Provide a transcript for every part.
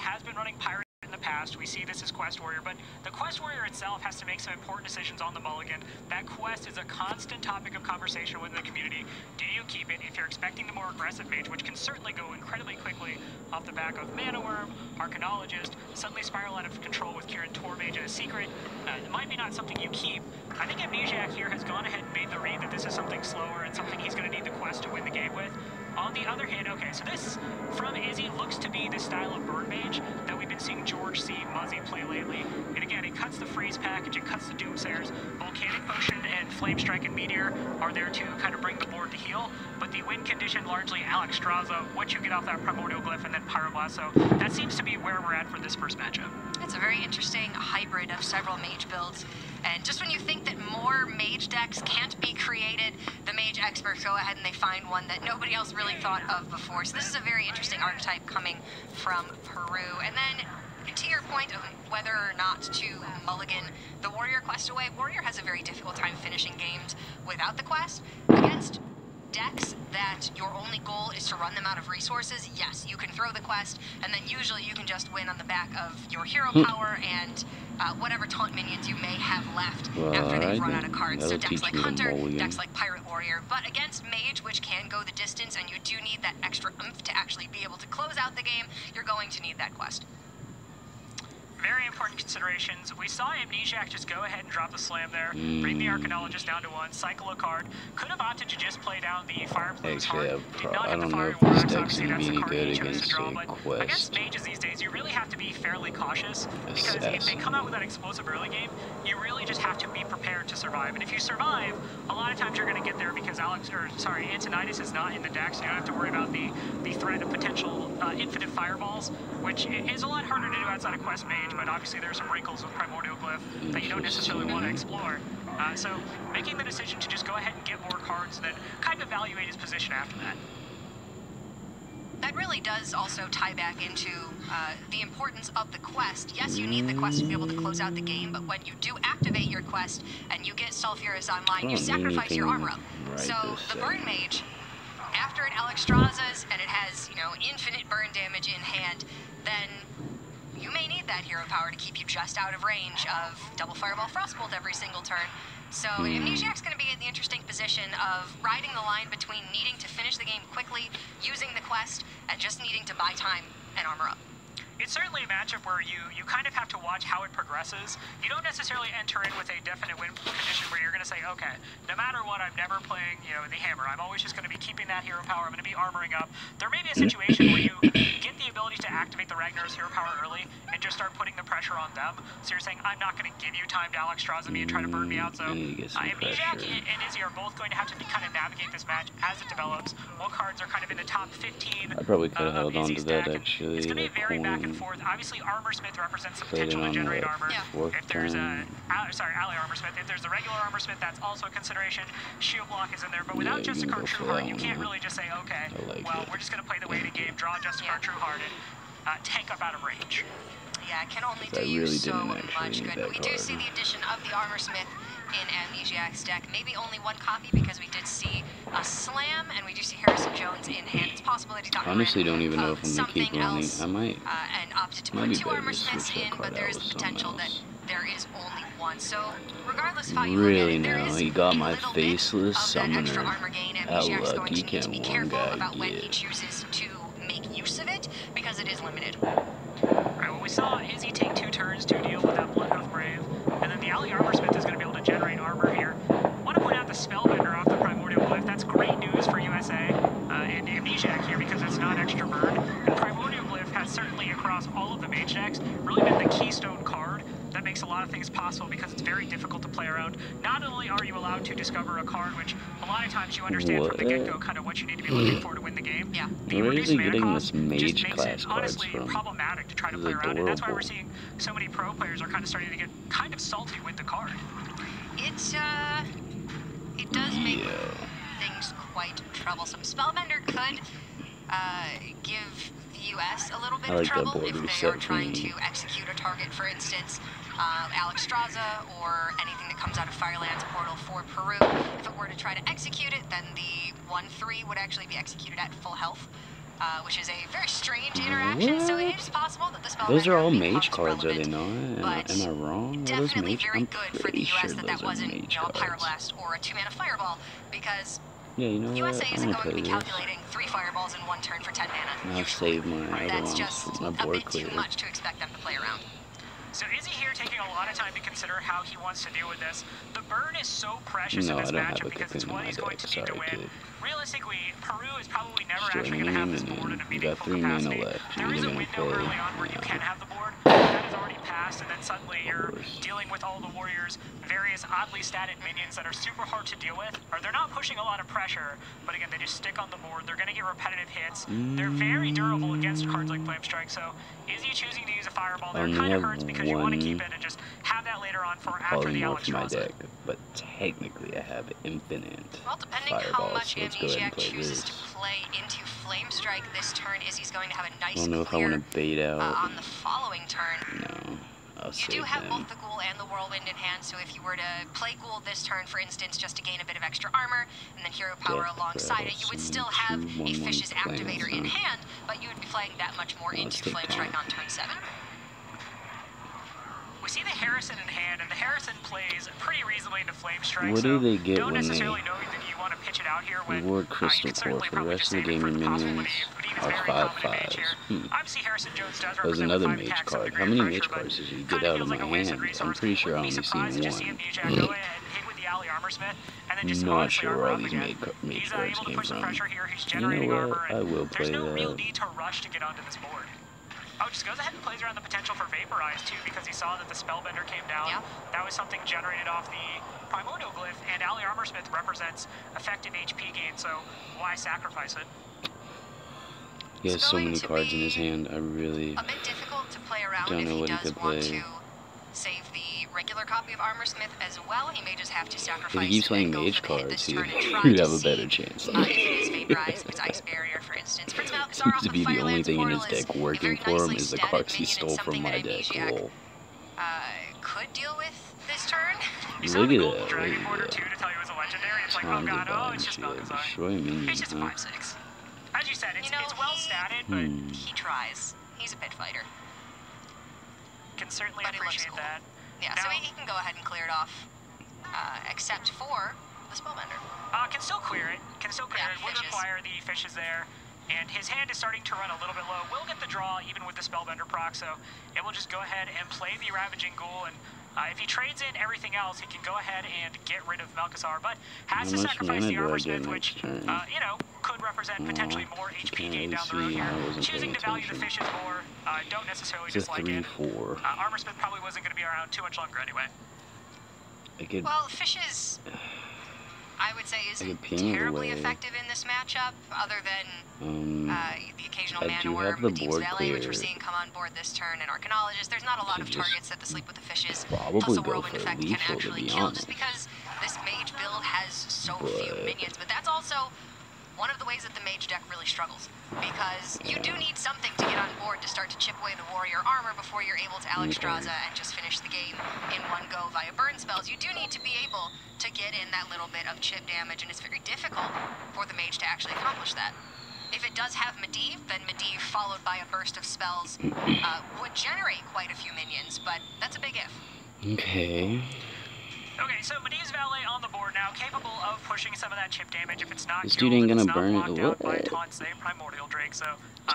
has been running Pirate in the past. We see this as Quest Warrior, but the Quest Warrior itself has to make some important decisions on the mulligan. That quest is a constant topic of conversation within the community. Do you keep it if you're expecting the more aggressive mage, which can certainly go incredibly quickly off the back of Mana Worm, Arcanologist, suddenly spiral out of control with Kieran Tor Mage as a secret? It might be not something you keep. I think Amnesiac here has gone ahead and made the read that this is something slower and something he's going to need the quest to win the game with. On the other hand, okay, so this, from Izzy, looks to be the style of Burn Mage that we've been seeing George C. Muzzy play lately. And again, it cuts the freeze package, it cuts the Doomsayers. Volcanic Potion and Flame Strike and Meteor are there to kind of bring the board to heal. But the win condition, largely Alexstrasza, what you get off that Primordial Glyph, and then Pyroblast. So that seems to be where we're at for this first matchup. It's a very interesting hybrid of several mage builds. And just when you think that more mage decks can't be created, the mage experts go ahead and they find one that nobody else really thought of before. So this is a very interesting archetype coming from Peru. And then to your point of whether or not to mulligan the Warrior quest away, Warrior has a very difficult time finishing games without the quest. Against decks that your only goal is to run them out of resources, yes, you can throw the quest, and then usually you can just win on the back of your hero power and whatever taunt minions you may have left after they've run out of cards. So decks like Hunter, decks like Pirate Warrior, but against Mage, which can go the distance, and you do need that extra oomph to actually be able to close out the game, you're going to need that quest. Very important considerations. We saw Amnesiac just go ahead and drop the slam there, bring the Arcanologist down to 1, cycle a card. Could have opted to just play down the Fire Plume's heart. Did not I have the don't know Fire if this Warriors, deck's obviously gonna that's be the any card good he chose to against draw, a but quest. against mages these days, you really have to be fairly cautious, because if they come out with that explosive early game, you really just have to be prepared to survive. And if you survive, a lot of times you're going to get there because Antonidas is not in the deck, so you don't have to worry about the threat of potential infinite fireballs, which is a lot harder to do outside of Quest Mage, but obviously there are some wrinkles with Primordial Glyph that you don't necessarily want to explore. So making the decision to just go ahead and get more cards, then kind of evaluate his position after that. That really does also tie back into the importance of the quest. Yes, you need the quest to be able to close out the game, but when you do activate your quest and you get Sulfuras online, you sacrifice your armor up. So the Burn Mage, after it Alexstrasza's and it has, you know, infinite burn damage in hand, then you may need that hero power to keep you just out of range of double Fireball Frostbolt every single turn. So Amnesiac's going to be in the interesting position of riding the line between needing to finish the game quickly, using the quest, and just needing to buy time and armor up. It's certainly a matchup where you kind of have to watch how it progresses. You don't necessarily enter in with a definite win condition where you're going to say, okay, no matter what, I'm never playing, you know, the hammer. I'm always just going to be keeping that hero power. I'm going to be armoring up. There may be a situation where you get the ability to activate the Ragnar's hero power early and just start putting the pressure on them. So you're saying, I'm not going to give you time to Alexstrasza me and try to burn me out. So Amnesiac and Izzy are both going to have to kind of navigate this match as it develops. What cards are kind of in the top 15 I probably could have held on to Izzy's that, deck, actually. it's going to be very back and forth. Obviously, Armorsmith represents the potential to generate armor. If there's ally Armorsmith, if there's the regular Armorsmith, that's also a consideration. Shield Block is in there, but without just a card True Heart, you can't really just say, okay, well, we're just going to play the waiting game, draw just a card True Heart, and tank up out of range. Yeah, it can only do you so much good. But we do see the addition of the Armorsmith in Amnesiac's deck. Maybe only one copy because we did see a Slam, and we do see Harrison Jones in hand. It's possible that he's got honestly don't even know if I'm going to keep running. I might. And opted to put 2 Armorsmiths in, but there is the potential that there is only one. So regardless of how you look at it, there is he got my a little faceless bit of that extra summoner. armor gain. How Amnesiac's going to lucky need to be can careful one guy about when he get? chooses to make use of it, because it is limited. Alright, well, we saw Izzy take 2 turns to deal with that Bloodhoof Brave, and then the ally Armorsmith is going to be able to generate armor here. I want to point out the Spellbender off the Primordial Glyph. That's great news for USA and Amnesiac here because it's not extra burn. And Primordial Glyph has certainly, across all of the mage decks, really been the keystone card that makes a lot of things possible because it's very difficult to play around. Not only are you allowed to discover a card, which a lot of times you understand from the get-go kind of what you need to be looking for to win the game. Yeah. The reduced mana cost just makes class it honestly problematic to try to play around it. That's why we're seeing so many pro players are kind of starting to get kind of salty with the card. It does make things quite troublesome. Spellbender could give the US a little bit of trouble if they are trying to execute a target, for instance, Alexstrasza or anything that comes out of Firelands Portal for Peru. If it were to try to execute it, then the 1/3 would actually be executed at full health, which is a very strange interaction. So it is possible that the Spellbender. Those are all becomes mage cards, are they relevant, not? Am I wrong? Are those definitely mage? very I'm good for the pretty US sure that those are wasn't, mage a cards. Pyroblast or a 2-mana Fireball, because Yeah, you know what? USA I isn't want to going to play be this. calculating 3 Fireballs in 1 turn for 10 mana. I'll save my other That's ones just for my a board bit too clear. much to expect them to play around. So Izzy here taking a lot of time to consider how he wants to deal with this. The burn is so precious in No, this I don't have matchup a because it's cocoon in what my he's going deck. to need to Sorry, win. kid. Realistically, Peru is probably never Destroy actually going to have this minion. board in a You got meaningful 3 mana capacity. left. You're There is either a gonna window play. early on where you Yeah. can have the board, but that has already passed, and then suddenly you're course. dealing with all the warriors' various oddly statted minions that are super hard to deal with, or they're not pushing a lot of pressure, but again, they just stick on the board. They're going to get repetitive hits. They're very durable against cards like Flame Strike, so Izzy choosing to use a Fireball there Only kind of have hurts because you want to keep one it and just have that later on for after the polymorph in my Alexstrasza. deck, but technically I have infinite Well, depending how fireballs, much so let's go ahead and Amnesiac play chooses this. to play into Flame Strike this turn, Izzy's going to have a nice I don't know if I clear want to bait out. on the following turn. No, I'll You save do have them. both the Ghoul and the Whirlwind in hand, so if you were to play Ghoul this turn, for instance, just to gain a bit of extra armor, and then Hero Power Death alongside it, you would still have a 2/1/1 Fish's Activator in plans, huh? hand, but you would be playing that much more Let's into take Flame Strike on turn 7. We see the Harrison in hand, and the Harrison plays pretty reasonably into Flame Strike. What so do they get don't when necessarily they know that you want to pitch it out here when reward you Crystal can Core certainly for the probably rest just of the save it game? for Your the possible minions Medivh. Medivh is are very 5/5s. confident mage here. Obviously, Harrison Jones does There's represent another 5 mage attacks card. and How the many Grand mage Pressure, cards did you but get kinda out of feels my like a wasted hand? resource. I'm pretty sure I Wouldn't be only surprised seen to just see one. Amnesiac go ahead and hit with the Alley Armorsmith, and then just Not honestly sure armor where all up these again. mage He's cards able to came push some from. pressure here. He's You know generating what? armor, and I will there's play no real that. need to rush to get onto this board. Oh, just goes ahead and plays around the potential for Vaporize, too, because he saw that the Spellbender came down. Yeah. That was something generated off the Primordial Glyph, and Alley Armorsmith represents effective HP gain, so why sacrifice it? He has It's so going many to cards in be his hand. I really a bit difficult to play around don't if know he what he does could want play. to save the regular copy of Armorsmith as well. He may just have to sacrifice If he keeps playing and go mage for the hit cards, this he'd turn and try he'd to have a see, better chance. if it is Vaporize, if it's Ice Barrier, for instance. Prince Malchezaar Seems off to of be the only Firelands thing in his Portal is deck a working very for him nicely is the statted cards he minion and stole from something my that deck. Amnesiac, Lol. could deal with this turn. You saw Look the at Golden that, Dragon look at Border, that. too, to tell you it was a legendary. It's like, oh Tons of god, oh, bottom it's just shield. Malchezaar. Destroy minions, It's just a huh? 5/6. As you said, it's You know, well statted, but He tries. He's a pit fighter. can certainly But he looks appreciate cool. that. Yeah, so he can go ahead and clear it off, except for the Spellbender. Can still clear it. Can still clear Yeah, it. Would fishes. require the fishes there. And his hand is starting to run a little bit low. Will get the draw even with the Spellbender proc, so it will just go ahead and play the Ravaging Ghoul. And if he trades in everything else, he can go ahead and get rid of Malchezaar. But has to How much sacrifice mana the do I Armor get Smith, next which, turn? you know, could represent potentially more I HP can't gain really down the road see. here. I wasn't Choosing paying to value the attention. fishes more, don't necessarily It's a dislike it. 3/4. Armor Smith probably wasn't going to be around too much longer anyway. I could. Well, Fishes, I would say, isn't ping it terribly away. effective in this matchup, other than the occasional I Mana do Worm, have the Medivh's board Valet, which we're clear. seeing come on board this turn, and Arcanologist. There's not a lot Could of just targets that the Sleep with the Fishes probably plus a go Whirlwind for effect can lethal, to actually be kill, honest. just because this Mage build has so few But- minions. But that's also one of the ways that the Mage deck really struggles, because you do need something to get on board to start to chip away the Warrior armor before you're able to Alexstrasza and just finish the game in one go via burn spells. You do need to be able to get in that little bit of chip damage, and it's very difficult for the Mage to actually accomplish that. If it does have Medivh, then Medivh followed by a burst of spells would generate quite a few minions, but that's a big if. Okay. Okay, so Medivh's Valet on the board now, capable of pushing some of that chip damage if it's not This killed dude ain't and it's gonna not burn it. blocked out by What? Taunt Save Primordial Drake, so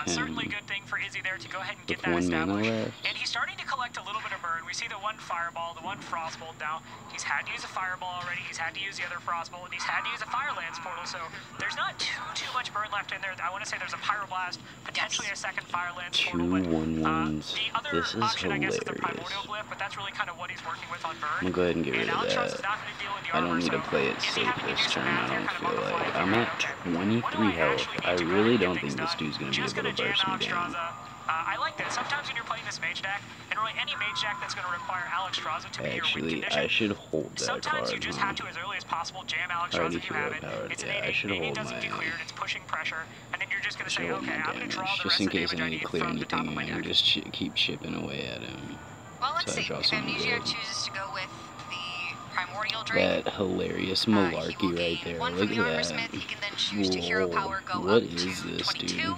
certainly a good thing for Izzy there to go ahead and get With that 1 mana established. left. And he's starting to collect a little bit of burn. We see the one Fireball, the one Frostbolt now. He's had to use a Fireball already, he's had to use the other Frostbolt, and he's had to use a Firelands Portal, so there's not too much burn left in there. I want to say there's a Pyroblast, potentially a second Firelands Portal, but 2/1/1s. the other This is option, I guess, is the hilarious. Primordial Glyph, but that's really kind of what he's working with on burn. I'm gonna go ahead and get rid And of Alexstrasza's that. not going to deal with the I don't armor, need to so play it is he safe having to this do some turn. math I here, don't kind of feel on the fly, like. I'm figuring at out, okay, 23 health. I really don't think this dude's gonna be Just able to gonna burst jam me down. Alexstrasza. I like that. Sometimes when you're playing this mage deck, and really any mage deck that's going to require Alexstrasza to be your win Actually, condition, I should hold that sometimes card, you just huh? have to, as early as possible, jam Already Alexstrasza if you hero have it. powered. It's an Yeah, I 8/8. should 8/8 hold doesn't get my- cleared, it's pushing pressure, and then you're just going to Should say, hold okay, my I'm going to draw damage, the just rest in of the case I damage I need need to clear from the top of anything my and deck. just keep chipping away at him. Well, let's So I see. draw If something Amnesiac good. chooses to go with the Primordial Drake, That hilarious he will malarkey right gain there. 1 Look from the at Armor that. Smith. He can then choose to Hero Whoa, Power go what up is to this, 22, dude?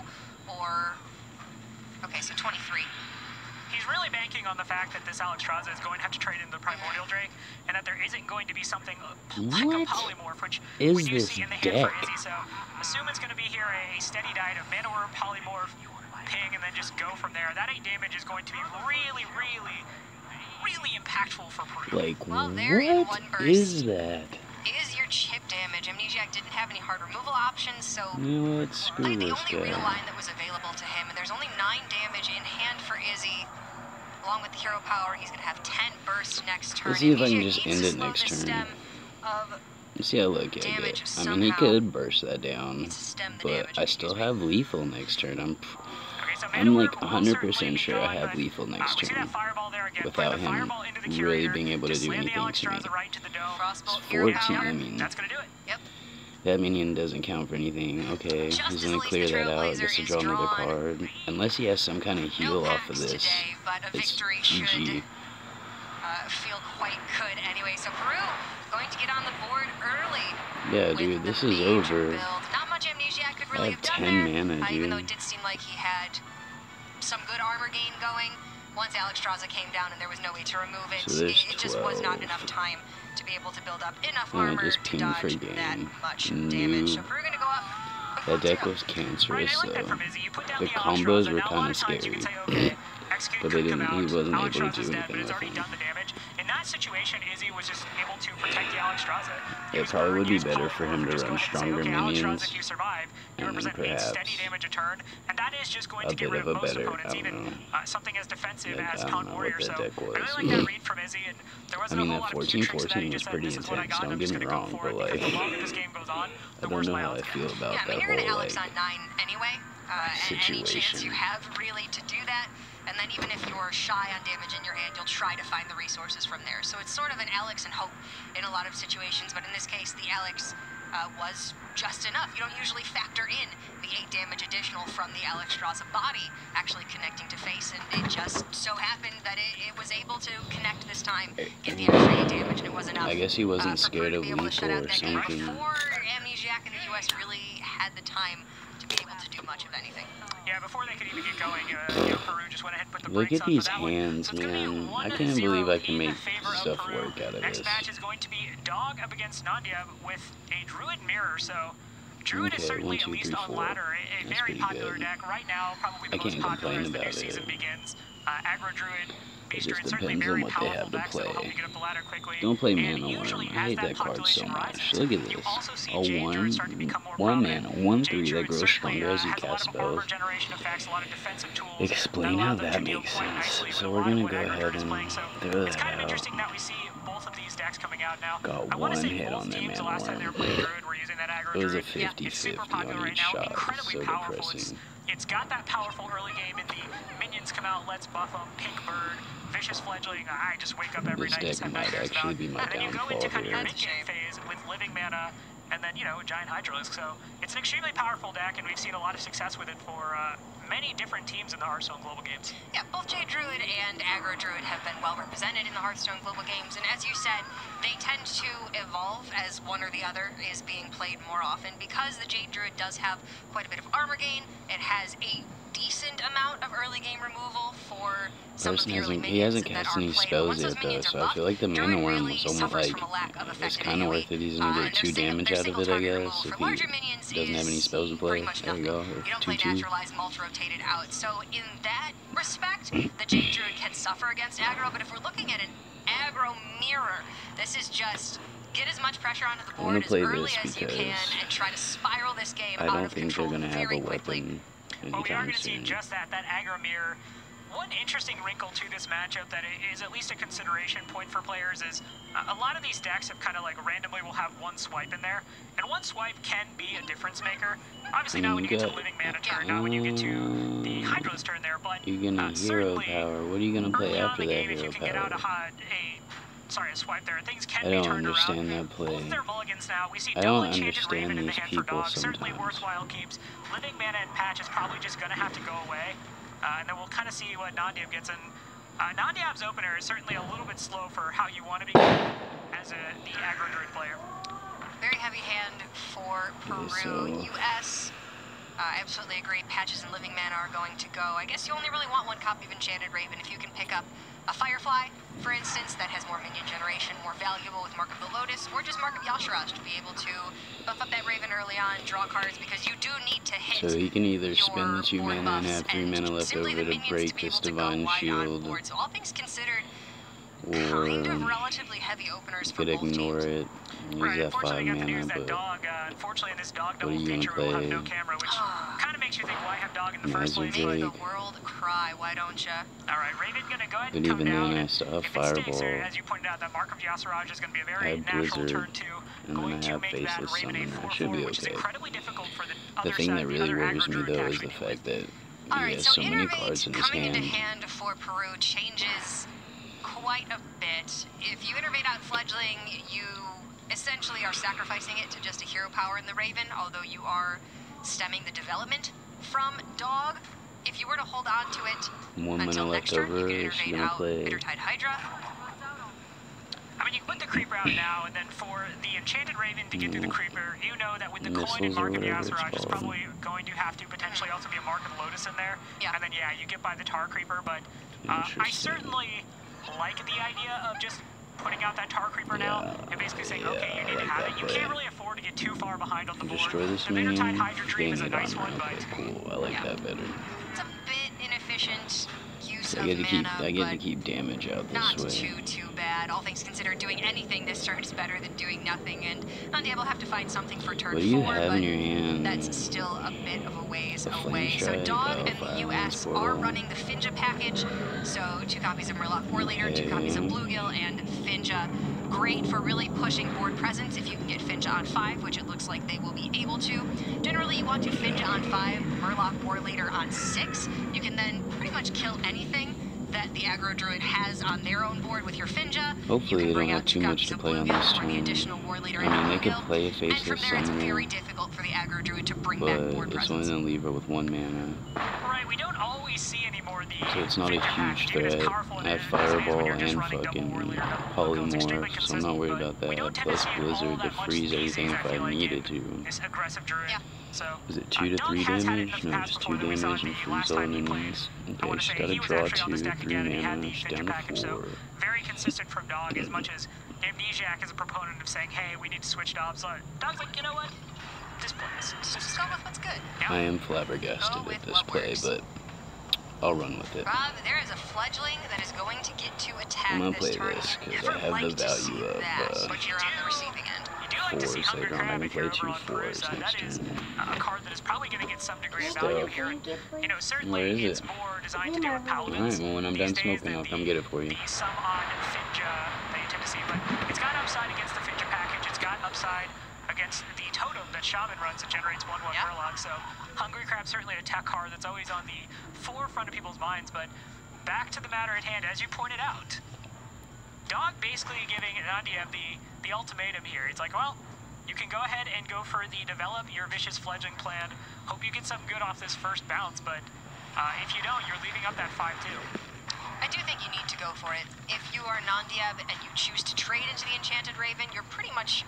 or... Okay, so 23. he's really banking on the fact that this Alexstrasza is going to have to trade into the Primordial Drake, and that there isn't going to be something like a polymorph, which we do see in the hand for Izzy. So assume it's going to be here a steady diet of Mana Orb, polymorph, ping, and then just go from there. That 8 damage is going to be really, really, really impactful for Peru. Like, well, what is that? Is your chip damage. Amnesiac didn't have any hard removal options, so You know what? Screw like the this only real guy. line that was available to him, and there's only 9 damage in hand for Izzy. Along with the hero power, he's gonna have 10 bursts next turn. Let's see if I can Amnesiac just needs end to it slow next the turn. stem of You see how lucky I damage get. I mean, he somehow. could burst that down, Needs to stem the but damage, I still excuse me. have lethal next turn. Okay, so I'm Mana like Orb will certainly 100% be sure I going, have but, lethal next we see turn that fireball there again. without Put the him fireball into the really curator, being able to just do slam the anything to me. Alexstrasza right to the dome. Frostbolt, It's hero 14, power. I mean, That's gonna do it. Yep. that minion doesn't count for anything. Okay, Just he's as gonna least clear the that out, Trailblazer gets to is draw another drawn. card. Unless he has some kind of heal No off of packs this, today, but a it's victory GG. should feel quite good anyway. So Peru going to get on the board early. Yeah, with dude, the this is major over. build. Not much Amnesiac could I really have have done 10 there, mana, even though dude. it did seem like he had some good armor gain going. Once Alexstrasza came down and there was no way to remove it, So there's it just was not 12. enough time to be able to build up enough I'm gonna armor just to ping for dodge that game. much Noob. damage. So Peru gonna go up. That deck 1-0. was Right, cancerous, I like that though. from Izzy. You put down The the combos Alexstrasza. were Now, a kind lot of times you scary. can say, okay, Execute But could he come out. wasn't able to do Alexstrasza's dead, anything but it's with already him. done the damage. In that situation, Izzy was just able to protect the Alexstrasza. It probably would be better for him to run stronger minions, If you survive, you and represent 8 perhaps steady damage a turn, and that is just going a to get bit rid of of a most better, opponents, I don't even know. something as defensive Like, as I don't Con know Warrior. what that So deck I was. really like that read from Izzy, and there I wasn't mean, a that whole lot of cute 14-14 tricks that he was just said, pretty this is what I intense, got, don't I'm get just me going to go wrong, for but, it, because the like, longer this game goes on, the I worse don't know my how I odds get. feel about Yeah, I mean, that you're gonna whole, Alex like, on 9 anyway. And any chance situation. you have really to do that, and then even if you're shy on damage in your hand, you'll try to find the resources from there. So it's sort of an Alex and hope in a lot of situations, but in this case, the Alex was just enough. You don't usually factor in the 8 damage additional from the Alexstrasza body actually connecting to face, and it just so happened that it was able to connect this time, get the extra 8 damage, and it was enough. I guess he wasn't for Peru scared to of be able to shut lethal out or that game something. before Amnesiac in the US really had the time to be able to do much of anything. Yeah, before they could even get going, Peru just went ahead and put the Look brakes at on these for that one. hands, So it's gonna be man. I 1-0 can't believe I can in make favor of stuff Peru. work out of Next this. match is going to be Dog up against Nandia with a Druid Mirror. So Druid is Okay, certainly 1, 2, at least 3, on 4. ladder a That's very pretty popular good. deck right now. Probably the I most can't popular complain as the new about season it. begins. Aggro Druid. It Beast just Druid, certainly depends on very what they have powerful to decks that will help play. you get up the ladder quickly. Don't play And Mana Worm. usually I as hate that that card so population much. rises, Look at you this. also see A Jade Druid start to become more 1 prominent. mana, 1/3 Jade that Druid grows certainly, stronger as you has a lot cast of armor spells. generation effects, a lot of defensive tools. Explain that allow how them that to deal makes quite sense. nicely with So a we're lot of gonna what go Aggro ahead Druid's and playing. So throw it's that kind of out. interesting that we see both of these decks coming out now. Got I want to one say hit both on that teams the Mana last time they were Worm. playing Druid were using that Aggro It was a Druid. It's super 50-50 popular on right each now, shot. incredibly So powerful. depressing. It's got that powerful early game in the minions come out, let's buff them, Pink Bird, Vicious Fledgling, I just wake up every This night, just deck have might nightmares actually about. be my And then you go downfall into kind of your here. mid-game phase with Living Mana, and then, Giant Hydralisk. So it's an extremely powerful deck, and we've seen a lot of success with it for many different teams in the Hearthstone Global Games. Yeah, both Jade Druid and Aggro Druid have been well represented in the Hearthstone Global Games, and as you said, they tend to evolve as one or the other is being played more often. Because the Jade Druid does have quite a bit of armor gain, it has a decent amount of early game removal for some of the early He minions hasn't that cast are any played. spells Once those yet though, minions are so I buffed, feel like the Druid Mana Worm really was almost suffers like, from a lack of it's effective kind of AoE. worth it. He's gonna get 2 damage out of it, I guess, if he doesn't have any spells to play. There you go, or You don't play 2/2. naturalized multi rotated out. So in that respect, the Jade Druid can suffer against aggro, but if we're looking at an aggro mirror, this is just get as much pressure onto the board as play early this as you can because and try to spiral this game I out don't of think control they're gonna have very a quickly. weapon Well, we are anytime going to see soon. just that aggro mirror. One interesting wrinkle to this matchup that is at least a consideration point for players is a lot of these decks have kind of like randomly will have one swipe in there, and one swipe can be a difference maker. Obviously not when you get to Living Mana turn, not when you get to the Hydra's turn there, but You're gonna hero certainly power. What are you gonna play early on after in the that game, if hero you can get out power? a swipe there, things can I be don't turned understand around. that play. Both their mulligans now. We see I double don't enchanted understand Raven in the these hand for people Dog. Certainly sometimes. worthwhile keeps. Living Mana and Patch is probably just going to have to go away. And then we'll kind of see what Nandiab gets in. Nandiab's opener is certainly a little bit slow for how you want to be as the aggro druid player. Very heavy hand for Peru. so- US I absolutely agree. Patches and Living Mana are going to go. I guess you only really want one copy of Enchanted Raven. If you can pick up a Firefly, for instance, that has more minion generation, more valuable with Mark of the Lotus, or just Mark of Yasharash to be able to buff up that Raven early on, draw cards, because you do need to hit. So he can either spend the 2 mana and have 3 mana left over to break this Divine Shield, so all things considered, or kind of relatively heavy openers he for could both ignore teams. it, use that 5 mana, that but dog, unfortunately in this dog what are double you gonna feature we will have play? no camera, which kind of makes you think why have dog in the first Magic place. Drake. Make the world cry, why don't ya? Alright, Raven gonna go ahead But and come even then, down. I have to up If it sticks, Fireball, as you pointed out, that Mark of Yasiraj is going to be a I very have natural Blizzard, turn 2, and going then I to have make that Faceless Raven a Summon. That should 4/4, be which is okay. incredibly difficult for the The other thing side, that the really other worries aggro me druid to though is actually the deal with. fact that he Alright, has so so many Innervate cards in his coming into hand. hand for Peru changes quite a bit. If you Innervate out Fledgling, you essentially are sacrificing it to just a hero power in the Raven, although you are stemming the development from Dog. If you were to hold on to it 1 mana until left next turn, you over, could is she Innervate gonna out play? Bittertide Hydra. I mean, you can put the Creeper out now, and then for the Enchanted Raven to get through the Creeper, you know that with the coin and Missiles or Mark of whatever it's Yasiraj, it's called. probably going to have to potentially also be a Mark of the Lotus in there. Yeah. And then, yeah, you get by the Tar Creeper, but I Interesting. certainly like the idea of just putting out that Tar Creeper now, and basically saying, okay, you need to I like have that it. You play. can't really afford to get too far behind on the board. Destroy this The minion, Bittertide Hydra Dream gain is a it nice on one, it. but Okay, cool. I like that better. It's a bit inefficient use So of I get to keep, mana, I get to but keep damage out not this way. too bad. All things considered, doing anything this turn is better than doing nothing, and Nandia will have to find something for turn What do you 4, have but in your hand? that's still a bit of a ways A away. Flame So Strike, Dog and the Violence US are Portal. running the Finja package, so 2 copies of Murloc War Leader, 2 copies of Okay. Bluegill, and Finja. Great for really pushing board presence if you can get Finja on 5, which it looks like they will be able to. Generally, you want to Finja on 5, Murloc War Leader on 6. You can then pretty much kill anything that the aggro druid has on their own board with your Finja. Hopefully you they can bring don't out have too 2 much copies to of play on Bluegill this for the turn. additional War Leader I and mean, they could Bluegill. play a And from Faceless there, it's Summoner, very difficult for the aggro druid to bring back but board it's presence. only gonna leave her with 1 mana. right, we don't always see any more of the So it's not a Finja package, huge even as threat. powerful I as have it is when Fireball you're just and running double War fucking Leader, double Bluegill. It's extremely Polymorph, so I'm consistent, not worried but about we don't that. tend to Plus see it all Blizzard to that much freeze these everything days, if I feel I like, needed in to. this aggressive druid. Yeah. So, Was it 2 to Dog 3 has had it in damage? the No, past it's before 2 that we saw damage the and freeze last all time he played. minions. I Okay, want to she's say gotta he was draw actually on 2, this deck 3 again, and he had mana, the she's Finja down to package, so 4. very consistent from Dog, as much as Amnesiac is a proponent of saying, hey, we need to switch Dogs. Dog's like, you know what? Just play this. Just go with what's good. I am flabbergasted Go with at this what play, works. but I'll run with it. Rob, there is a Fledgling that is going to get to attack I'm gonna this play turn. this You because never I have like the to see value of that, but you're on the receiving end. You do like to see 4s Hungry later on. I Crab can if you're play over 2 on Peru, 4s so that next is turn. a card that is probably going to get some degree of Stuff. value here. And, you know, certainly Where is it's it? more designed to deal with Alright, paladins well when I'm these done days smoking, than I'll come get it for you. the sum on Finja that you tend to see. But it's got upside against the Finja package. It's got upside against the totem that Shaman runs that generates 1/1 Murloc. So Hungry Crab certainly a tech card that's always on the forefront of people's minds. But back to the matter at hand, as you pointed out, Dog basically giving Nandia the ultimatum here. He's like, well, you can go ahead and go for the develop your Vicious Fledgling plan. Hope you get something good off this first bounce, but if you don't, you're leaving up that 5/2. I do think you need to go for it. If you are non-Diab and you choose to trade into the Enchanted Raven, you're pretty much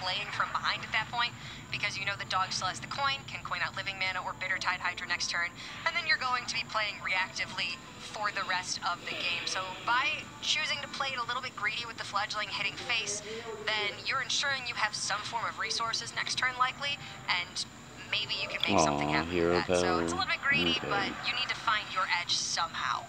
playing from behind at that point, because you know the Dog still has the coin, can coin out Living Mana or Bittertide Hydra next turn, and then you're going to be playing reactively for the rest of the game. So by choosing to play it a little bit greedy with the Fledgling hitting face, then you're ensuring you have some form of resources next turn likely, and maybe you can make something happen hero with that. So power. it's a little bit greedy, Okay. but you need to find your edge somehow.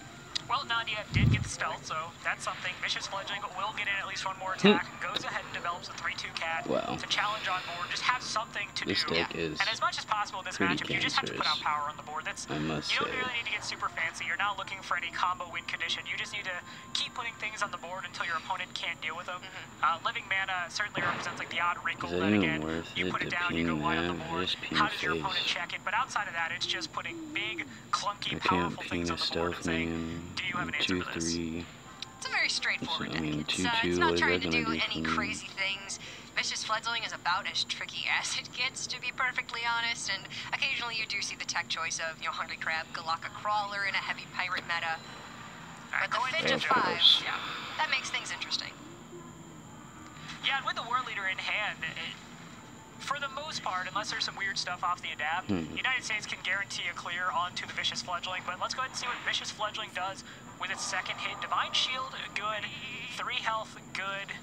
Well, Nandia did get the stealth, so that's something. Vicious Fledgling will get in at least one more attack. Goes ahead and develops a 3/2 cat Wow. to challenge on board. Just have something to This do. deck is And as much as possible in this pretty matchup, you just have to put out cancerous, power on the board. That's I must you don't say. really need to get super fancy. You're not looking for any combo win condition. You just need to keep putting things on the board until your opponent can't deal with them. Living Mana certainly represents like the odd wrinkle. Is that Then even again, worth you it put it to down, you go ping wide on the that? board. Just ping How does your face. opponent check it? But outside of that, it's just putting big, clunky, I can't powerful ping things a on the board and stealth saying, minion. do you have an answer for this? 2/3. It's a very straightforward I deck. mean, It's 2/2, not what is trying that to gonna do do any for me? crazy things. Vicious Fledgling is about as tricky as it gets, to be perfectly honest, and occasionally you do see the tech choice of, Hungry Crab, Galaka Crawler in a heavy pirate meta. But the Finja 5, that makes things interesting. Yeah, and with the War Leader in hand, For the most part, unless there's some weird stuff off the adapt, the United States can guarantee a clear onto the Vicious Fledgling, but let's go ahead and see what Vicious Fledgling does with its second hit. Divine Shield, good. 3 health, good.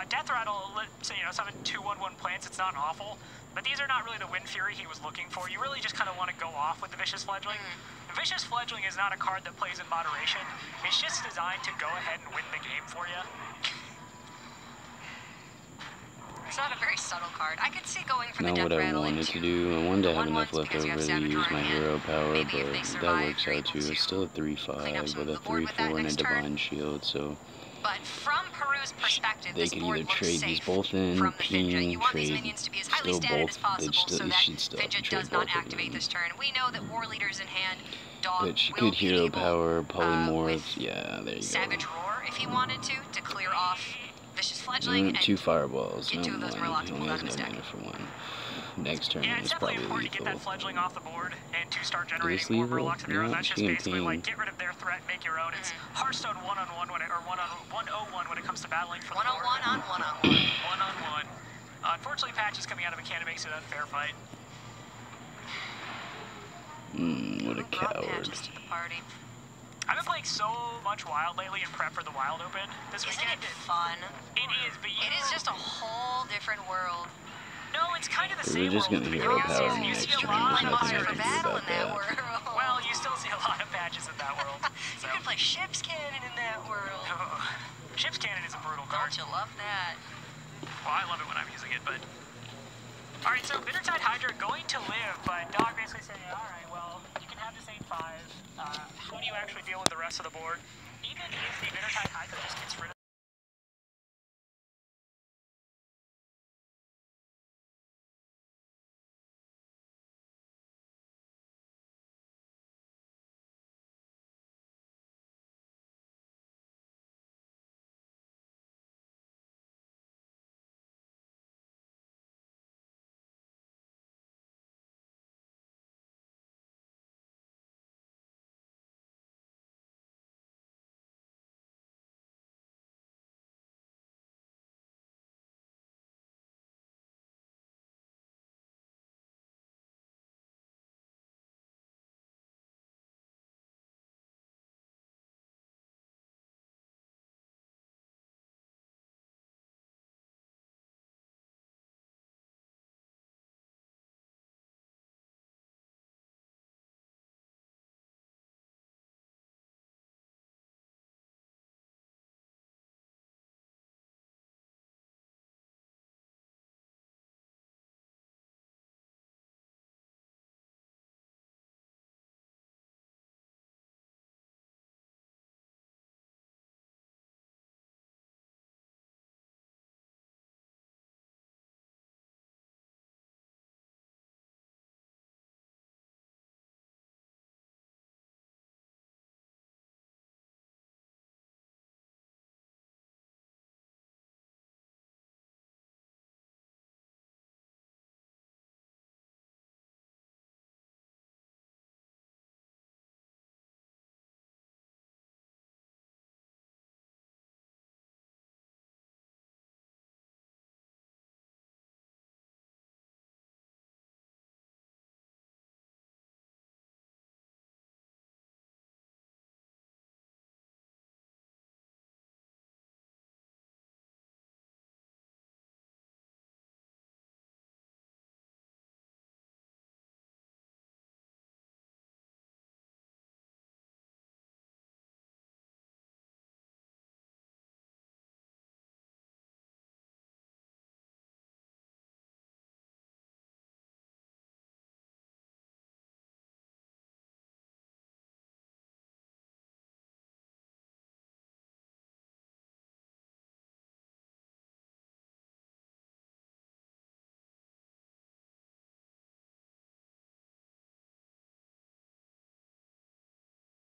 Death Rattle, so, you know, 7/2/1/1 plants, it's not awful, but these are not really the Wind Fury he was looking for. You really just kind of want to go off with the Vicious Fledgling. The Vicious Fledgling is not a card that plays in moderation. It's just designed to go ahead and win the game for you. It's not a very subtle card. I could see going for the Not Death what I Rattle wanted to do. I wanted to have enough left over to use my hero power, but that works out too. It's still a 3/5 with a 3/4 and a Divine Shield, so but from Peru's perspective, they this could board either looks trade safe these both in, from the Finja. ping, You want these trade, minions to be as highly still standard both, as possible so that should still have to Finja trade does not both of activate them. this turn. We know that War Leaders in hand, Dog But she will could be hero able, power, probably more of, with yeah, there you Savage go. Roar if he wanted to clear off Vicious Fledgling and 2 fireballs, get no 2 of those one. Murlocs He pulled only out has of his no deck. mana for 1. Next turn Yeah, it's is definitely probably important to get lethal. that Fledgling off the board and to start Is generating more lethal? Murlocs of your own. Yeah, That's just she can basically ping. like get rid of their threat, make your own. It's Hearthstone 1-on-1 when it, or 101 when it comes to battling for the board. 101 on 1-on-1. 1-on-1. Unfortunately, patches coming out of a cannon makes it an unfair fight. What a Who brought coward. patches to the party? I've been playing so much Wild lately in prep for the Wild Open this Isn't weekend. it fun? It is, but It is just a whole different world. No, it's kind of the We're same just world. gonna to be hero honest. power me You next see a turn. lot There's of nothing Monster I for can do battle about in that that. world. Well, you still see a lot of patches in that world. You can play Ship's Cannon in that world. Ship's Cannon is a brutal card. Don't you love that? Well, I love it when I'm using it, but... Alright, so Bittertide Hydra going to live, but Dog basically saying, alright, well, you can have this 8/5. How do you actually deal with the rest of the board? Even if the Bittertide Hydra just gets rid of